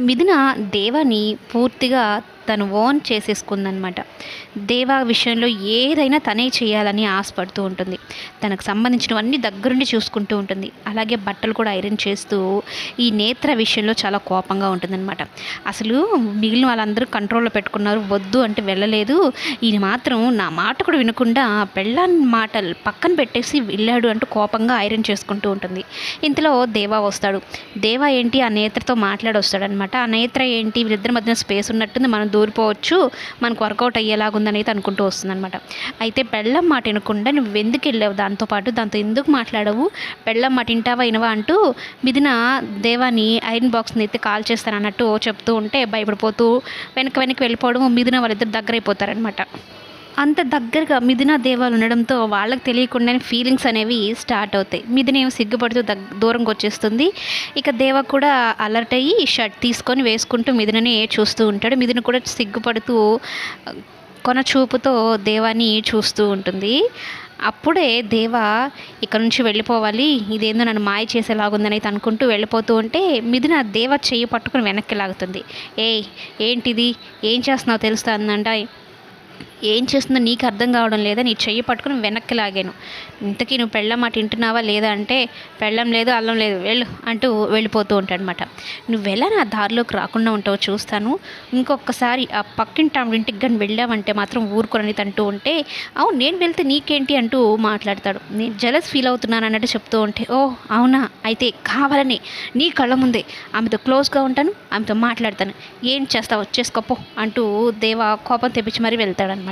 మిథున దేవాని పూర్తిగా తను ఓన్ చేసేసుకుందనమాట. దేవా విషయంలో ఏదైనా తనే చేయాలని ఆశపడుతూ ఉంటుంది. తనకు సంబంధించినవన్నీ దగ్గరుండి చూసుకుంటూ ఉంటుంది. అలాగే బట్టలు కూడా ఐరన్ చేస్తూ ఈ నేత్ర విషయంలో చాలా కోపంగా ఉంటుందన్నమాట. అసలు మిగిలిన వాళ్ళందరూ కంట్రోల్లో పెట్టుకున్నారు, వద్దు అంటే వెళ్ళలేదు, ఈయన మాత్రం నా మాట కూడా వినకుండా పెళ్ళాన్ని మాటలు పక్కన పెట్టేసి వెళ్ళాడు అంటూ కోపంగా ఐరన్ చేసుకుంటూ ఉంటుంది. ఇంతలో దేవా వస్తాడు. దేవా ఏంటి ఆ నేత్రతో మాట్లాడి వస్తాడనమాట. ఆ నేత్ర ఏంటి వీళ్ళిద్దరి మధ్యన స్పేస్ ఉన్నట్టుంది, మనం దూరిపోవచ్చు, మనకు వర్కౌట్ అయ్యేలాగుందనైతే అనుకుంటూ వస్తుందన్నమాట. అయితే పెళ్ళం మాట వినకుండా నువ్వు ఎందుకు వెళ్ళావు, దాంతో ఎందుకు మాట్లాడవు, పెళ్ళం మాట వింటావా వినవా అంటూ మిథున దేవాని ఐరన్ బాక్స్ని అయితే కాల్ చేస్తాను అన్నట్టు చెప్తూ ఉంటే భయపడిపోతూ వెనక్కి వెళ్ళిపోవడం, మిథున వాళ్ళిద్దరు దగ్గర అయిపోతారనమాట. అంత దగ్గరగా మిథున దేవాలు ఉండడంతో వాళ్ళకి తెలియకుండానే ఫీలింగ్స్ అనేవి స్టార్ట్ అవుతాయి. మిథున ఏమో సిగ్గుపడుతూ దూరంగా వచ్చేస్తుంది. ఇక దేవ కూడా అలర్ట్ అయ్యి షర్ట్ తీసుకొని వేసుకుంటూ మిథునని చూస్తూ ఉంటాడు. మిథున కూడా సిగ్గుపడుతూ కొన చూపుతో దేవాని చూస్తూ ఉంటుంది. అప్పుడే దేవ ఇక్కడ నుంచి వెళ్ళిపోవాలి, ఇదేందో నన్ను మాయ చేసేలాగుందని అయితే అనుకుంటూ వెళ్ళిపోతూ ఉంటే మిథున దేవ చెయ్యి పట్టుకుని వెనక్కి లాగుతుంది. ఏయ్ ఏంటిది, ఏం చేస్తున్నావు తెలుస్తా అందంట. ఏం చేస్తుందో నీకు అర్థం కావడం లేదా, నీ చెయ్యి పట్టుకుని వెనక్కి లాగాను. ఇంతకీ నువ్వు పెళ్ళం మాట వింటున్నావా లేదా అంటే పెళ్ళం లేదు అల్లం లేదు వెళ్ళు అంటూ వెళ్ళిపోతూ ఉంటాడనమాట. నువ్వెలా నా దారిలోకి రాకుండా ఉంటావో చూస్తాను, ఇంకొకసారి ఆ పక్కింటి ఆవిడ ఇంటికి కానీ వెళ్ళావంటే మాత్రం ఊరుకోరని అంటూ ఉంటే అవును నేను వెళ్తే నీకేంటి అంటూ మాట్లాడతాడు. నేను జలస్ ఫీల్ అవుతున్నాను అన్నట్టు చెప్తూ ఉంటే ఓ అవునా, అయితే కావాలని నీ కళ్ళ ముందే ఆమెతో క్లోజ్గా ఉంటాను, ఆమెతో మాట్లాడతాను, ఏం చేస్తావు చేసుకోపో అంటూ దేవ కోపం తెప్పించి మరీ వెళ్తాడనమాట.